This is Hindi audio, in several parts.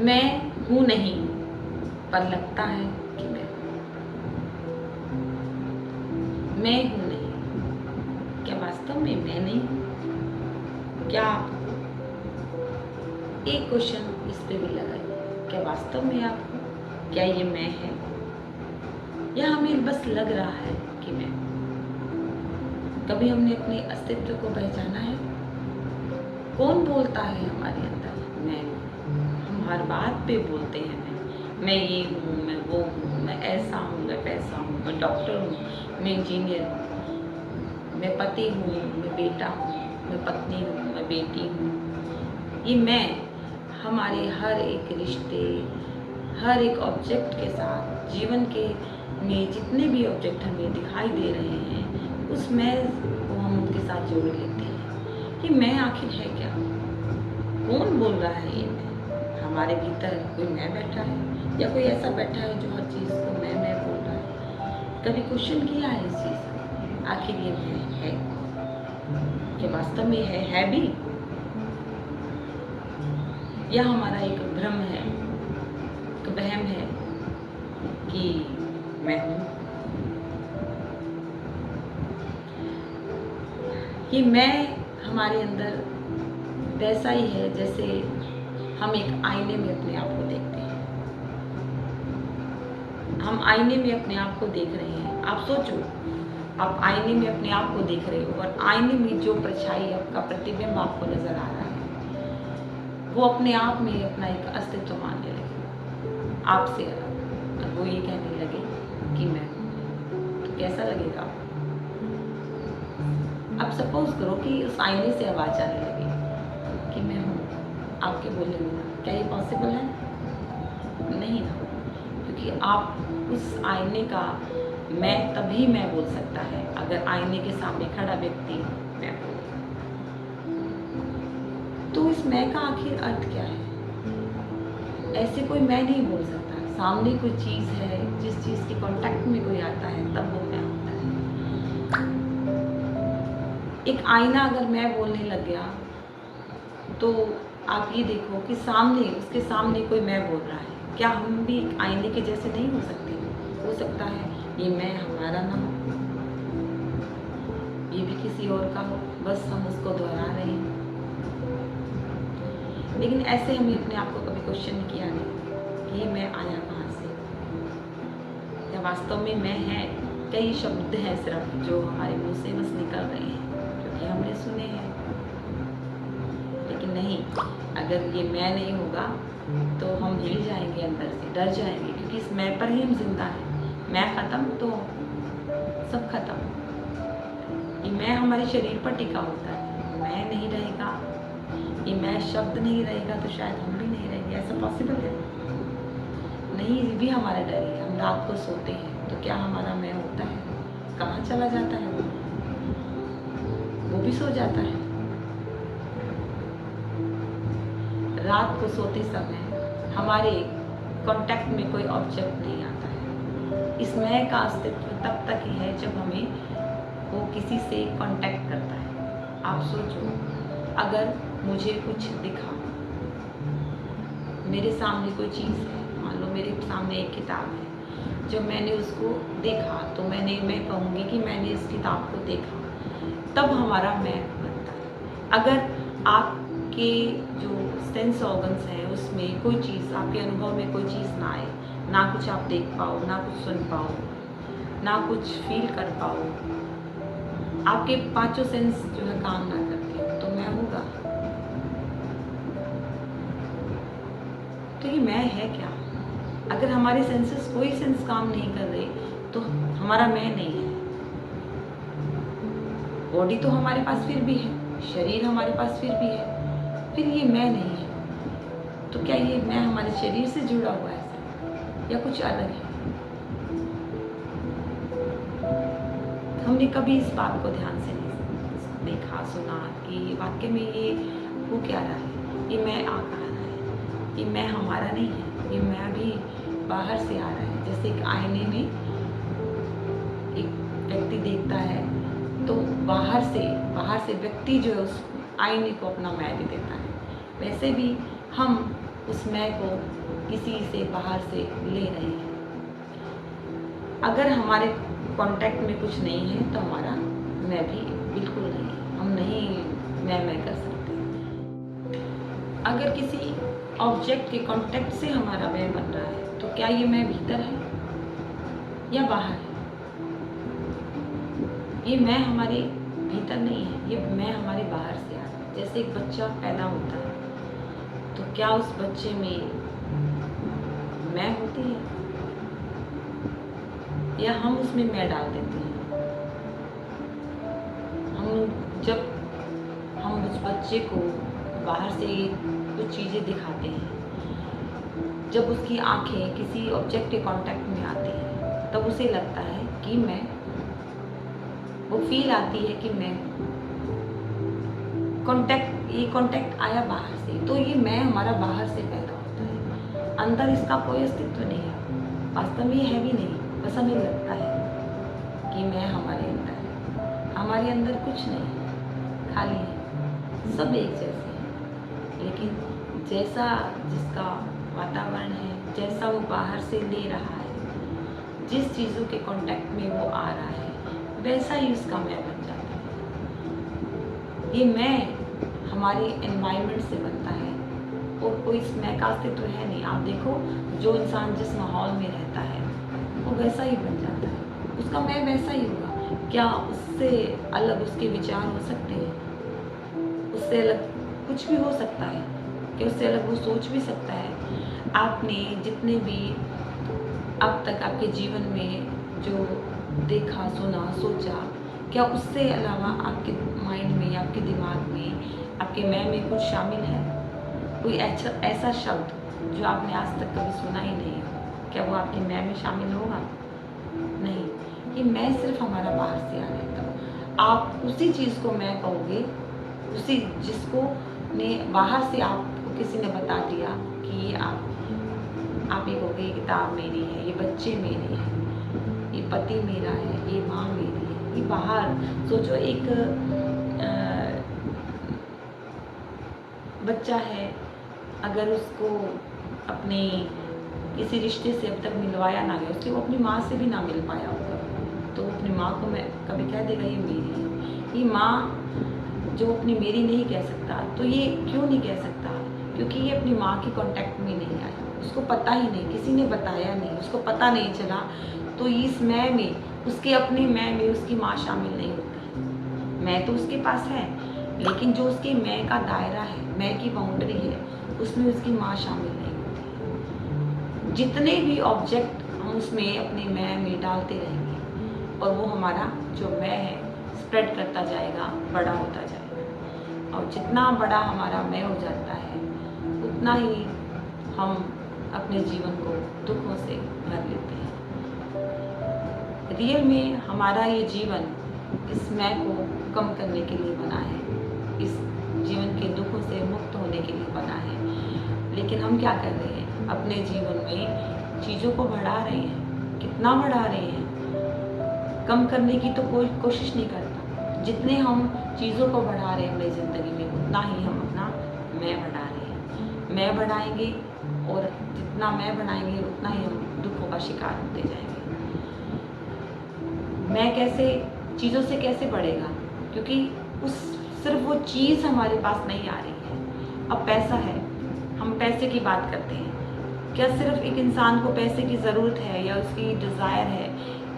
मैं हूँ नहीं, पर लगता है कि मैं हूँ। मैं हूँ नहीं, क्या वास्तव में मैं नहीं हूँ? क्या आप हो? एक क्वेश्चन इस पे भी लगाइए, क्या वास्तव में आप हो? क्या ये मैं है, या हमें बस लग रहा है कि मैं हूँ? कभी हमने अपने अस्तित्व को पहचाना है? कौन बोलता है हमारे अंदर मैं? हम हर बात पे बोलते हैं मैं ये हूँ, मैं वो हूँ, मैं ऐसा हूँ, मैं वैसा हूँ, मैं डॉक्टर हूँ, मैं इंजीनियर हूँ, मैं पति हूँ, मैं बेटा हूँ, मैं पत्नी हूँ, मैं बेटी हूँ। ये मैं हमारे हर एक रिश्ते, हर एक ऑब्जेक्ट के साथ, जीवन के में जितने भी ऑब्जेक्ट हमें दिखाई दे रहे हैं, उस मैं को हम उनके साथ जोड़ लेते हैं कि मैं आखिर है क्या? कौन बोल रहा है ये मैं? हमारे भीतर कोई मैं बैठा है, या कोई ऐसा बैठा है जो हर चीज़ को मैं बोल रहा है? कभी क्वेश्चन किया है इस चीज़ को? आखिर ये मैं है कि वास्तव में है भी, या हमारा एक भ्रम है, एक वहम है कि मैं हूँ? कि मैं हमारे अंदर वैसा ही है जैसे हम एक आईने में अपने आप को देखते हैं। हम आईने में अपने आप को देख रहे हैं। आप सोचो, आप आईने में अपने आप को देख रहे हो और आईने में जो परछाई, आपका प्रतिबिंब आपको नजर आ रहा है, वो अपने आप में अपना एक अस्तित्व मानने लगे आपसे अलग, और वो ये कहने लगे कि मैं हूँ। तो कैसा लगेगा? अब सपोज करो कि उस आईने से आवाज आने लगे कि मैं हूँ, आपके बोलने में। क्या ये पॉसिबल है? नहीं ना, क्योंकि आप उस आईने का मैं तभी मैं बोल सकता है अगर आईने के सामने खड़ा व्यक्ति मैं बोले। तो इस मैं का आखिर अर्थ क्या है? ऐसे कोई मैं नहीं बोल सकता। सामने कोई चीज है, जिस चीज के कांटेक्ट में कोई आता है तब वो मैं होता है। एक आईना अगर मैं बोलने लग गया तो आप ये देखो कि सामने, उसके सामने कोई मैं बोल रहा है। क्या हम भी एक आईने के जैसे नहीं हो सकते? हो सकता है ये मैं हमारा ना हो, ये भी किसी और का हो, बस हम उसको दोहरा रहे हैं। लेकिन ऐसे हमने अपने आप को कभी क्वेश्चन किया नहीं कि ये मैं आया कहाँ से? या वास्तव में मैं है? कई शब्द हैं सिर्फ जो हमारे मुंह से बस निकल रहे हैं क्योंकि हमने सुने हैं। लेकिन नहीं, अगर ये मैं नहीं होगा तो हम हिल जाएंगे, अंदर से डर जाएंगे, क्योंकि इस मैं पर ही हम जिंदा हैं। मैं खत्म तो सब खत्म। ये मैं हमारे शरीर पर टिका होता है। मैं नहीं रहेगा, ये मैं शब्द नहीं रहेगा तो शायद हम भी नहीं रहेंगे। ऐसा पॉसिबल है? नहीं, ये भी हमारा डर है। हम रात को सोते हैं तो क्या हमारा मैं होता है? कहाँ चला जाता है वो भी सो जाता है। रात को सोते समय हमारे कांटेक्ट में कोई ऑब्जेक्ट नहीं आता है। इस मैं का अस्तित्व तब तक ही है जब हमें वो किसी से कांटेक्ट करता है। आप सोचो, अगर मुझे कुछ दिखा, मेरे सामने कोई चीज़ है, मान लो मेरे सामने एक किताब है, जब मैंने उसको देखा तो मैं कहूँगी कि मैंने इस किताब को देखा, तब हमारा मैं बनता है। अगर आपके जो सेंस ऑर्गन्स हैं उसमें कोई चीज़, आपके अनुभव में कोई चीज़ ना आए, ना कुछ आप देख पाओ, ना कुछ सुन पाओ, ना कुछ फील कर पाओ, आपके पांचों सेंस जो है काम ना करते हो, तो मैं होगा? तो ये मैं है क्या? अगर हमारे सेंसेस, कोई सेंस काम नहीं कर रहे तो हमारा मैं नहीं है। बॉडी तो हमारे पास फिर भी है, शरीर हमारे पास फिर भी है, फिर ये मैं नहीं है। तो क्या ये मैं हमारे शरीर से जुड़ा हुआ है या कुछ अलग है? हमने कभी इस बात को ध्यान से नहीं देखा, सुना कि वाकई में ये हो क्या रहा है, ये मैं आ कहाँ रहा है, ये मैं हमारा नहीं है, ये मैं भी बाहर से आ रहा है। जैसे एक आईने में एक व्यक्ति देखता है तो बाहर से व्यक्ति जो है उस आईने को अपना मैं भी देता है, वैसे भी हम उस मैं को किसी से बाहर से ले रहे हैं। अगर हमारे कांटेक्ट में कुछ नहीं है तो हमारा मैं भी बिल्कुल नहीं है, हम नहीं मैं कर सकते। अगर किसी ऑब्जेक्ट के कांटेक्ट से हमारा मैं बन रहा है तो क्या ये मैं भीतर है या बाहर है? ये मैं हमारे भीतर नहीं है, ये मैं हमारे बाहर से आ रहा है। जैसे एक बच्चा पैदा होता है तो क्या उस बच्चे में मैं होती है या हम उसमें मैं डाल देते हैं? जब हम उस बच्चे को बाहर से कुछ चीज़ें दिखाते हैं, जब उसकी आंखें किसी ऑब्जेक्ट के कांटेक्ट में आती हैं तब उसे लगता है कि मैं, वो फील आती है कि मैं ये कांटेक्ट आया बाहर से, तो ये मैं हमारा बाहर से पैदा होता है। अंदर इसका कोई अस्तित्व नहीं है, वास्तव में ये है भी नहीं, बस हमें लगता है कि मैं हमारे अंदर है। हमारे अंदर कुछ नहीं है, खाली है, सब एक जैसे हैं। लेकिन जैसा जिसका वातावरण है, जैसा वो बाहर से ले रहा है, जिस चीज़ों के कांटेक्ट में वो आ रहा है, वैसा ही उसका मैं बन जाता है। ये मैं हमारे एनवायरनमेंट से बनता है और कोई इस मैं का अस्तित्व है नहीं। आप देखो, जो इंसान जिस माहौल में रहता है वो वैसा ही बन जाता है, उसका मैं वैसा ही होगा। क्या उससे अलग उसके विचार हो सकते हैं? उससे अलग कुछ भी हो सकता है कि उससे अलग वो सोच भी सकता है? आपने जितने भी अब तक आपके जीवन में जो देखा, सुना, सोचा, क्या उससे अलावा आपके माइंड में, आपके दिमाग में, आपके मैं में कुछ शामिल है? कोई ऐसा शब्द जो आपने आज तक कभी सुना ही नहीं हो, क्या वो आपके मैं में शामिल होगा? नहीं। ये मैं सिर्फ हमारा बाहर से आ रहा है। आप उसी चीज़ को मैं कहोगे, उसी जिसको ने बाहर से आपको किसी ने बता दिया कि ये आप ये कहोगे, ये किताब मेरी है, ये बच्चे मेरे हैं, ये पति मेरा है, ये माँ मेरी है। ये बाहर सोचो, एक बच्चा है, अगर उसको अपने किसी रिश्ते से अब तक मिलवाया ना गया, उसके वो अपनी माँ से भी ना मिल पाया होगा, तो अपनी माँ को मैं कभी कह देगा ये मेरी है। ये माँ जो अपनी मेरी नहीं कह सकता, तो ये क्यों नहीं कह सकता? क्योंकि ये अपनी माँ के कांटेक्ट में नहीं आया, उसको पता ही नहीं, किसी ने बताया नहीं, उसको पता नहीं चला। तो इस मैं में, उसके अपने मैं में उसकी माँ शामिल नहीं होती। मैं तो उसके पास है, लेकिन जो उसके मैं का दायरा है, मैं की बाउंड्री है, उसमें उसकी माँ शामिल नहीं होती। जितने भी ऑब्जेक्ट हम उसमें अपने मैं में डालते रहेंगे और वो हमारा जो मैं है स्प्रेड करता जाएगा, बड़ा होता जाएगा। और जितना बड़ा हमारा मैं हो जाता है, उतना ही हम अपने जीवन को दुखों से भर लेते हैं। रियल में हमारा ये जीवन इस मैं को कम करने के लिए बना है, इस जीवन के दुखों से मुक्त होने के लिए बना है। लेकिन हम क्या कर रहे हैं? अपने जीवन में चीज़ों को बढ़ा रहे हैं। कितना बढ़ा रहे हैं? कम करने की तो कोई कोशिश नहीं करता। जितने हम चीज़ों को बढ़ा रहे हैं अपनी ज़िंदगी में, उतना ही हम अपना मैं बढ़ा रहे हैं। मैं बढ़ाएंगे और जितना मैं बढ़ाएंगे, उतना ही हम दुखों का शिकार होते जाएंगे। मैं कैसे, चीज़ों से कैसे बढ़ेगा? क्योंकि सिर्फ वो चीज़ हमारे पास नहीं आ रही है। अब पैसा है, हम पैसे की बात करते हैं। क्या सिर्फ एक इंसान को पैसे की ज़रूरत है या उसकी डिज़ायर है?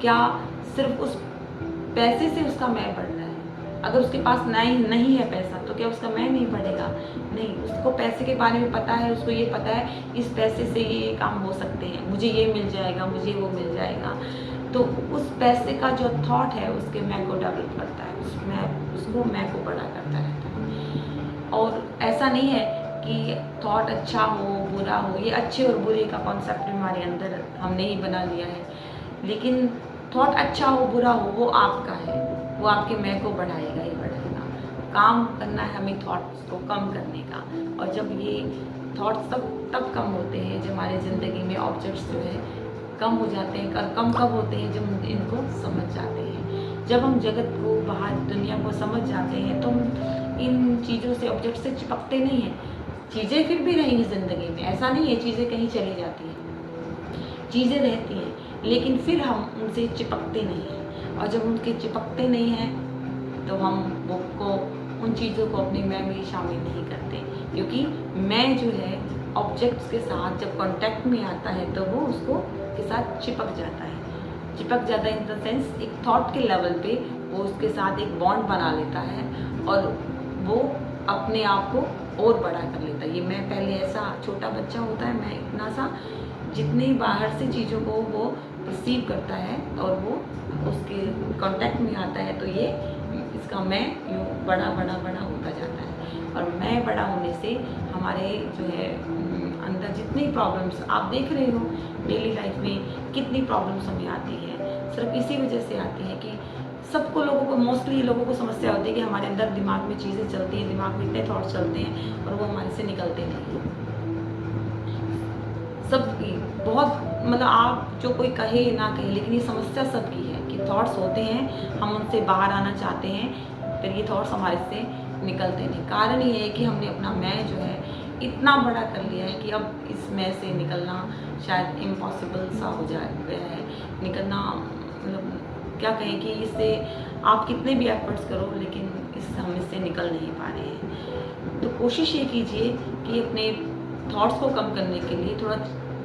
क्या सिर्फ उस पैसे से उसका मैं बढ़ रहा है? अगर उसके पास नहीं है पैसा, तो क्या उसका मैं नहीं बढ़ेगा? नहीं, उसको पैसे के बारे में पता है, उसको ये पता है इस पैसे से ये काम हो सकते हैं, मुझे ये मिल जाएगा, मुझे वो मिल जाएगा। तो उस पैसे का जो थॉट है उसके मैं को डेवलप करता है, उसको मैं को बड़ा करता रहता है। और ऐसा नहीं है कि थॉट अच्छा हो, बुरा हो, ये अच्छे और बुरे का कॉन्सेप्ट हमारे अंदर हमने ही बना लिया है। लेकिन थॉट अच्छा हो, बुरा हो, वो आपका है, वो आपके मैं को बढ़ाएगा ही बढ़ाएगा। काम करना है हमें थॉट्स को कम करने का। और जब ये थॉट्स तब कम होते हैं जब हमारी ज़िंदगी में ऑब्जेक्ट्स जो है कम हो जाते हैं। कम कब होते हैं? जब हम इनको समझ जाते हैं। जब हम जगत को, बाहर दुनिया को समझ जाते हैं तो हम इन चीज़ों से, ऑब्जेक्ट से चिपकते नहीं हैं। चीज़ें फिर भी रहेंगी ज़िंदगी में, ऐसा नहीं है चीज़ें कहीं चली जाती हैं, चीज़ें रहती हैं, लेकिन फिर हम उनसे चिपकते नहीं हैं। और जब उनके चिपकते नहीं हैं तो हम वो को उन चीज़ों को अपनी मैं में शामिल नहीं करते, क्योंकि मैं जो है ऑब्जेक्ट्स के साथ जब कांटेक्ट में आता है तो वो उसको के साथ चिपक जाता है। चिपक जाता है इन द सेंस एक थॉट के लेवल पे वो उसके साथ एक बॉन्ड बना लेता है और वो अपने आप को और बड़ा कर लेता है। ये मैं पहले ऐसा छोटा बच्चा होता है, मैं इतना सा जितनी बाहर से चीज़ों को वो परसीव करता है और वो उसके कांटेक्ट में आता है तो ये इसका मैं यूँ बड़ा बड़ा बड़ा होता जाता है। और मैं बड़ा होने से हमारे जो है अंदर जितनी प्रॉब्लम्स आप देख रहे हो डेली लाइफ में कितनी प्रॉब्लम्स हमें आती है, सिर्फ इसी वजह से आती है कि सबको लोगों को मोस्टली लोगों को समस्या होती है कि हमारे अंदर दिमाग में चीज़ें चलती हैं, दिमाग में इतने थॉट्स चलते हैं और वो हमारे से निकलते नहीं हैं। सबकी बहुत मतलब आप जो कोई कहे ना कहे लेकिन ये समस्या सबकी है कि थॉट्स होते हैं, हम उनसे बाहर आना चाहते हैं, फिर ये थॉट्स हमारे से निकलते नहीं। कारण ये है कि हमने अपना मैं जो है इतना बड़ा कर लिया है कि अब इस मैं से निकलना शायद इम्पॉसिबल सा हो जा गया है। निकलना मतलब क्या कहें कि इससे आप कितने भी एफर्ट्स करो लेकिन हम इससे निकल नहीं पा रहे हैं। तो कोशिश ये कीजिए कि अपने थॉट्स को कम करने के लिए थोड़ा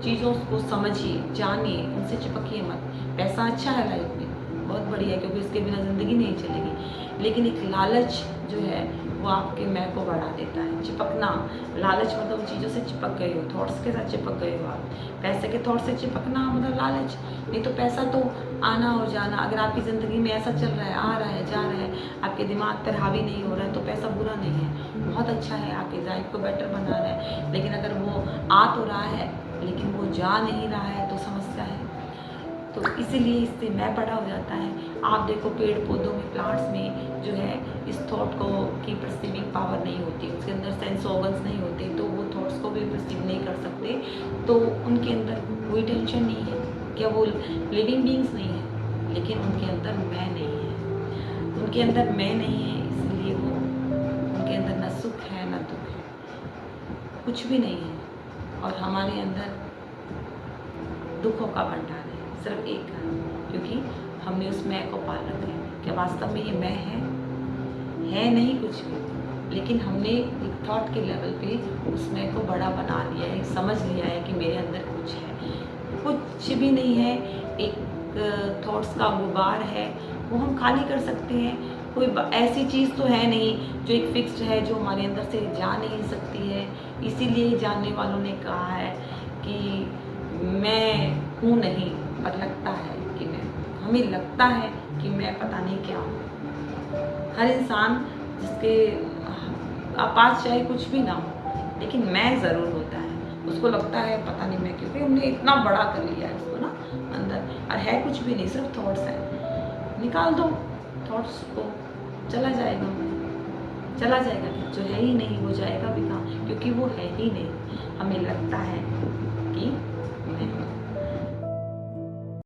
चीज़ों को समझिए, जानिए, उनसे चिपकिए मत। पैसा अच्छा है लाइफ में, बहुत बढ़िया है क्योंकि इसके बिना ज़िंदगी नहीं चलेगी, लेकिन एक लालच जो है वो आपके मैं को बढ़ा देता है। चिपकना, लालच मतलब उन चीज़ों से चिपक गए हो, थॉट्स के साथ चिपक गए हो आप। पैसे के थॉट से चिपकना मतलब लालच, नहीं तो पैसा तो आना और जाना। अगर आपकी ज़िंदगी में ऐसा चल रहा है, आ रहा है, जा रहा है, आपके दिमाग पर हावी नहीं हो रहा है तो पैसा बुरा नहीं है, बहुत अच्छा है, आपकी लाइफ को बेटर बना रहा है। लेकिन अगर वो आ तो रहा है लेकिन वो जा नहीं रहा है तो समस्या है। तो इसीलिए इससे मैं बड़ा हो जाता है। आप देखो पेड़ पौधों में, प्लांट्स में जो है इस थॉट को की परसीविंग पावर नहीं होती, उसके अंदर सेंस ऑर्गन्स नहीं होते, तो वो थॉट्स को भी परसीव नहीं कर सकते, तो उनके अंदर कोई टेंशन नहीं है। क्या वो लिविंग बींग्स नहीं है, लेकिन उनके अंदर मैं नहीं है, उनके अंदर मैं नहीं है, इसलिए वो उनके अंदर न सुख है न दुख है, कुछ भी नहीं है। और हमारे अंदर दुखों का भंडार है, सिर्फ एक कारण, क्योंकि हमने उस मैं को पाल रखा है। क्या वास्तव में ये मैं है नहीं कुछ भी, लेकिन हमने एक थॉट के लेवल पे उस मैं को बड़ा बना लिया है, समझ लिया है कि मेरे अंदर कुछ है, कुछ भी नहीं है, एक थॉट्स का गुबार है, वो हम खाली कर सकते हैं। कोई ऐसी चीज़ तो है नहीं जो एक फिक्स्ड है, जो हमारे अंदर से जा नहीं सकती है। इसीलिए जानने वालों ने कहा है कि मैं हूँ नहीं, पर लगता है कि मैं, हमें लगता है कि मैं पता नहीं क्या हूँ। हर इंसान जिसके पास चाहे कुछ भी ना हो लेकिन मैं ज़रूर होता है, उसको लगता है पता नहीं मैं, क्योंकि हमने इतना बड़ा कर लिया है उसको ना अंदर, और है कुछ भी नहीं, सिर्फ थॉट्स हैं। निकाल दो थॉट्स को, चला जाएगा, चला जाएगा, जो है ही नहीं वो जाएगा भी कहाँ, क्योंकि वो है ही नहीं। हमें लगता है कि